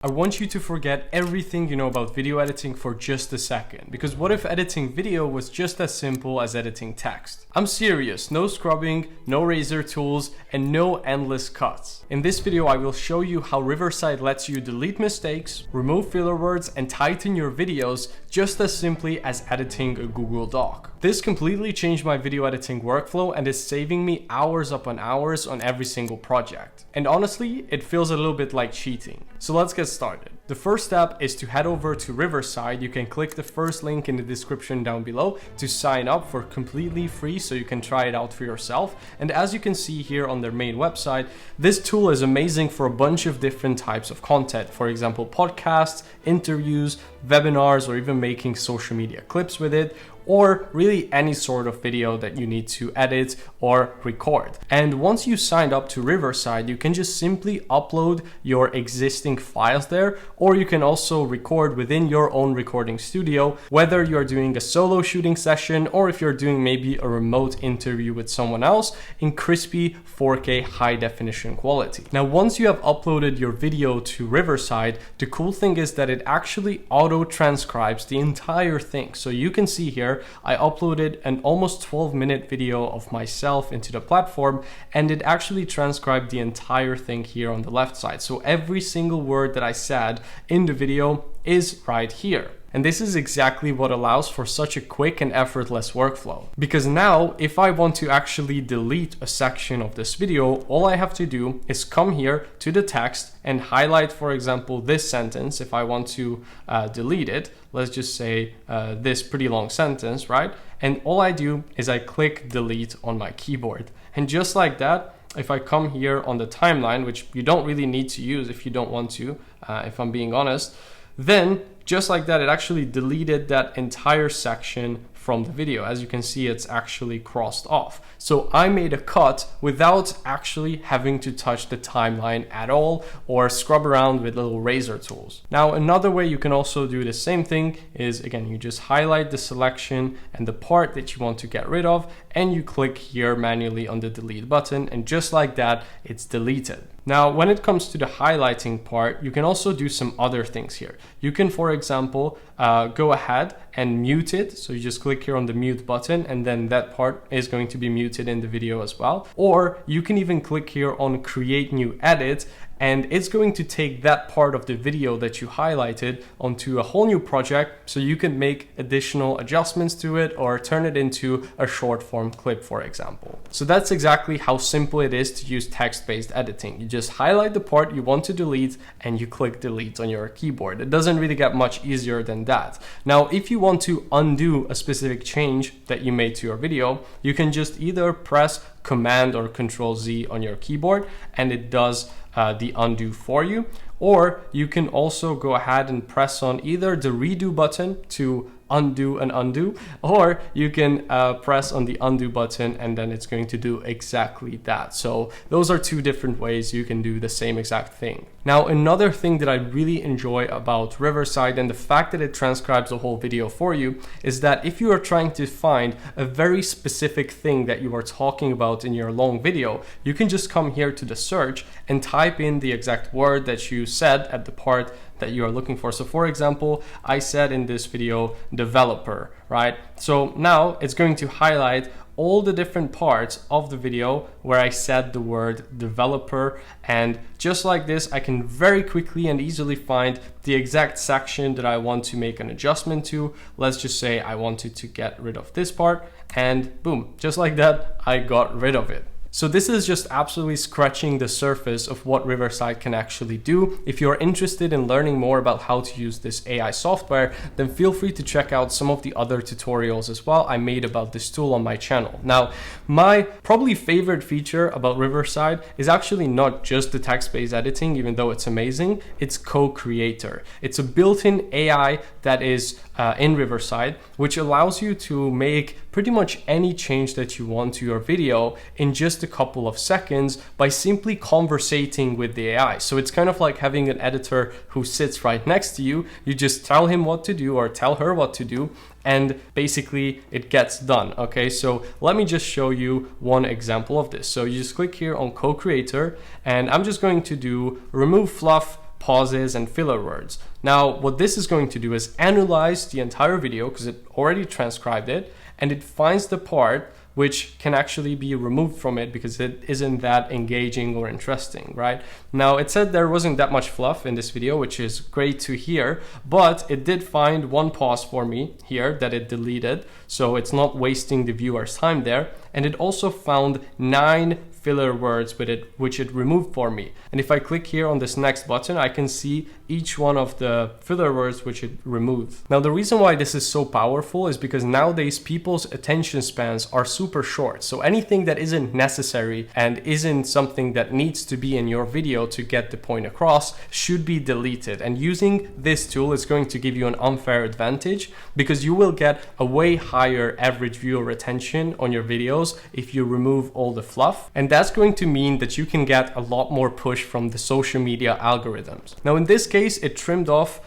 I want you to forget everything you know about video editing for just a second, because what if editing video was just as simple as editing text? I'm serious, no scrubbing, no razor tools, and no endless cuts. In this video, I will show you how Riverside lets you delete mistakes, remove filler words, and tighten your videos just as simply as editing a Google Doc. This completely changed my video editing workflow and is saving me hours upon hours on every single project. And honestly, it feels a little bit like cheating. So let's get started. The first step is to head over to Riverside. You can click the first link in the description down below to sign up for completely free so you can try it out for yourself. And as you can see here on their main website, this tool is amazing for a bunch of different types of content. For example, podcasts, interviews, webinars, or even making social media clips with it, or really any sort of video that you need to edit or record. And once you signed up to Riverside, you can just simply upload your existing files there, or you can also record within your own recording studio, whether you're doing a solo shooting session or if you're doing maybe a remote interview with someone else in crispy 4K high definition quality. Now, once you have uploaded your video to Riverside, the cool thing is that it actually auto transcribes the entire thing. So you can see here, I uploaded an almost 12-minute video of myself into the platform, and it actually transcribed the entire thing here on the left side. So every single word that I said in the video is right here. And this is exactly what allows for such a quick and effortless workflow. Because now, if I want to actually delete a section of this video, all I have to do is come here to the text and highlight, for example, this sentence. If I want to delete it, let's just say this pretty long sentence, right? And all I do is I click delete on my keyboard. And just like that, if I come here on the timeline, which you don't really need to use if you don't want to, if I'm being honest, then just like that, it actually deleted that entire section from the video. As you can see, it's actually crossed off. So I made a cut without actually having to touch the timeline at all or scrub around with little razor tools. Now, another way you can also do the same thing is, again, you just highlight the selection and the part that you want to get rid of, and you click here manually on the delete button, and just like that, it's deleted. Now, when it comes to the highlighting part, you can also do some other things here. You can, for example, go ahead and mute it. So you just click here on the mute button, and then that part is going to be muted in the video as well. Or you can even click here on create new edit, and it's going to take that part of the video that you highlighted onto a whole new project, so you can make additional adjustments to it or turn it into a short form clip, for example. So that's exactly how simple it is to use text-based editing. You just highlight the part you want to delete and you click delete on your keyboard. It doesn't really get much easier than that. Now, if you want to undo a specific change that you made to your video, you can just either press Command or Control Z on your keyboard, and it does the undo for you. Or you can also go ahead and press on either the redo button to undo and undo, or you can press on the undo button, and then it's going to do exactly that. So those are two different ways you can do the same exact thing. Now, another thing that I really enjoy about Riverside and the fact that it transcribes the whole video for you is that if you are trying to find a very specific thing that you are talking about in your long video, you can just come here to the search and type in the exact word that you said at the part that you are looking for. So for example, I said in this video, developer, right? So now it's going to highlight all the different parts of the video where I said the word developer. And just like this, I can very quickly and easily find the exact section that I want to make an adjustment to. Let's just say I wanted to get rid of this part, and boom, just like that, I got rid of it. So this is just absolutely scratching the surface of what Riverside can actually do. If you're interested in learning more about how to use this AI software, then feel free to check out some of the other tutorials as well I made about this tool on my channel. Now, my probably favorite feature about Riverside is actually not just the text-based editing, even though it's amazing, it's Co-Creator. It's a built-in AI that is in Riverside, which allows you to make pretty much any change that you want to your video in just a couple of seconds by simply conversating with the AI. So it's kind of like having an editor who sits right next to you. You just tell him what to do or tell her what to do, and basically it gets done. Okay, so let me just show you one example of this. So you just click here on Co-Creator, and I'm just going to do remove fluff pauses and filler words. Now, what this is going to do is analyze the entire video because it already transcribed it, and it finds the part which can actually be removed from it because it isn't that engaging or interesting, right? Now, it said there wasn't that much fluff in this video, which is great to hear, but it did find one pause for me here that it deleted, so it's not wasting the viewer's time there. And it also found 9 filler words with it, which it removed for me. And if I click here on this next button, I can see each one of the filler words which it removed. Now, the reason why this is so powerful is because nowadays people's attention spans are super short. So anything that isn't necessary and isn't something that needs to be in your video to get the point across should be deleted. And using this tool is going to give you an unfair advantage because you will get a way higher average viewer retention on your videos if you remove all the fluff. And that's going to mean that you can get a lot more push from the social media algorithms. Now, in this case, it trimmed off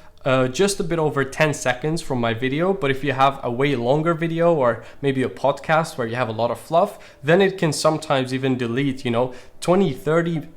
just a bit over 10 seconds from my video, but if you have a way longer video or maybe a podcast where you have a lot of fluff, then it can sometimes even delete, 20-30%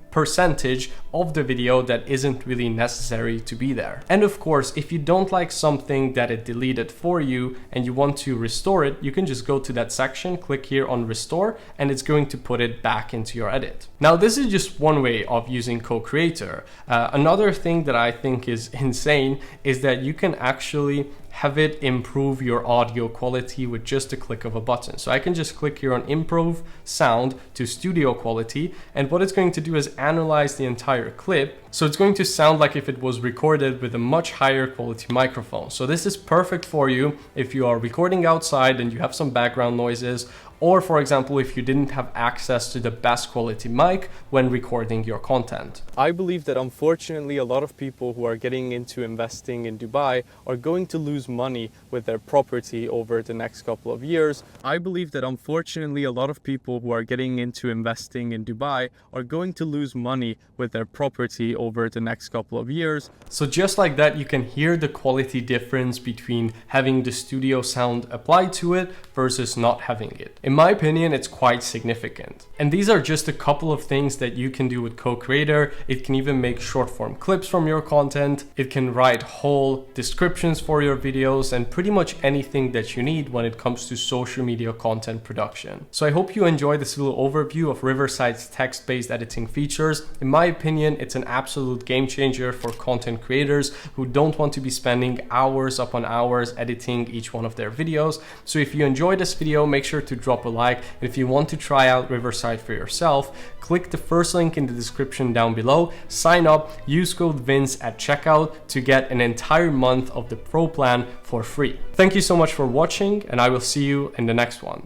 of the video that isn't really necessary to be there. And of course, if you don't like something that it deleted for you and you want to restore it, you can just go to that section, click here on restore, and it's going to put it back into your edit. Now, this is just one way of using CoCreator. Another thing that I think is insane is that you can actually have it improve your audio quality with just a click of a button. So I can just click here on improve sound to studio quality, and what it's going to do is analyze the entire clip. So it's going to sound like if it was recorded with a much higher quality microphone. So this is perfect for you if you are recording outside and you have some background noises, or for example, if you didn't have access to the best quality mic when recording your content. I believe that unfortunately a lot of people who are getting into investing in Dubai are going to lose money with their property over the next couple of years. I believe that unfortunately a lot of people who are getting into investing in Dubai are going to lose money with their property over the next couple of years. So just like that, you can hear the quality difference between having the studio sound applied to it versus not having it. In my opinion, it's quite significant. And these are just a couple of things that you can do with CoCreator. It can even make short form clips from your content. It can write whole descriptions for your videos and pretty much anything that you need when it comes to social media content production. So I hope you enjoyed this little overview of Riverside's text-based editing features. In my opinion, it's an absolute game changer for content creators who don't want to be spending hours upon hours editing each one of their videos. So if you enjoyed this video, make sure to drop a like. And if you want to try out Riverside for yourself, click the first link in the description down below, sign up, use code VINCE at checkout to get an entire month of the Pro plan for free. Thank you so much for watching, and I will see you in the next one.